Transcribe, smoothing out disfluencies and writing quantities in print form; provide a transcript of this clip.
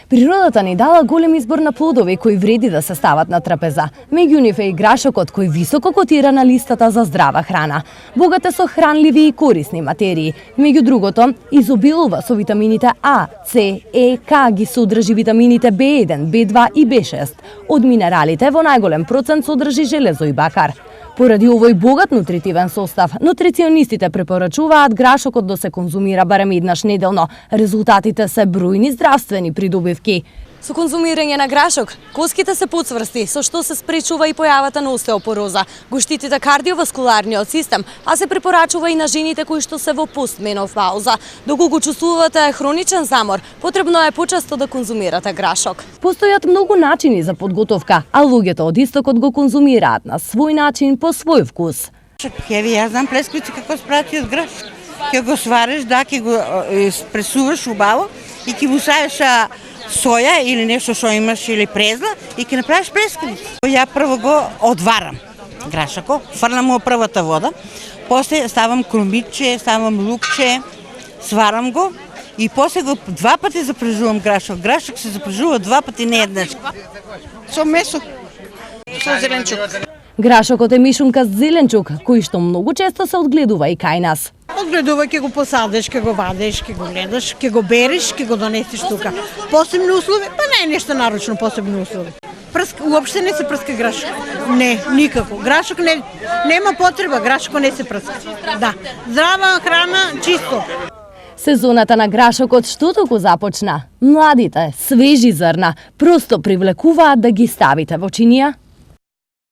Природата ни дала голем избор на плодови кои вреди да се стават на трапеза. Меѓу нив е и грашокот кој високо котира на листата за здрава храна. Богат е со хранливи и корисни материи. Меѓу другото, изобилува со витамините А, С, Е, К, ги содржи витамините B1, B2 и B6. Од минералите во најголем процент содржи железо и бакар. Поради овој богат нутритивен состав, нутриционистите препорачуваат грашокот да се конзумира барем еднаш неделно. Резултатите се бројни здравствени придобивки. Со конзумирање на грашок, коските се поцврсти, со што се спречува и појавата на остеопороза, го штитите кардиоваскуларниот систем, а се препорачува и на жените кои што се во постменопауза. Доколку го чувствувате хроничен замор, потребно е почесто да конзумирате грашок. Постојат многу начини за подготовка, а луѓето од истокот го конзумираат на свој начин, по свој вкус. Јас знам плесквици како се прати од грашок. Ќе го свариш, да, ќе го пресуваш убаво и ќе му ставиш соја или нешто што имаш или презла и ќе направиш плескавица. Ја прво го одварам грашако, фрлам му првата вода, после ставам крумбиче, ставам лукче, сварам го и после го два пати запрежувам грашок. Грашок се запрежува два пати, не еднаш. Со месо, со зеленчук. Грашокот е мишунка с зеленчук, кој што многу често се одгледува и кај нас. Одгледува, ќе го посадиш, ќе го вадиш, ќе го гледаш, ќе го бериш, ќе го донесеш тука. Посебни услови? Па не е нешто нарочно посебни услови. Уопште не се прска грашок. Не, никако. Грашок нема потреба, грашко не се прска. Да, здрава храна, чисто. Сезоната на грашокот што току започна. Младите, свежи зрна, просто привлекуваат да ги ставите во чинија.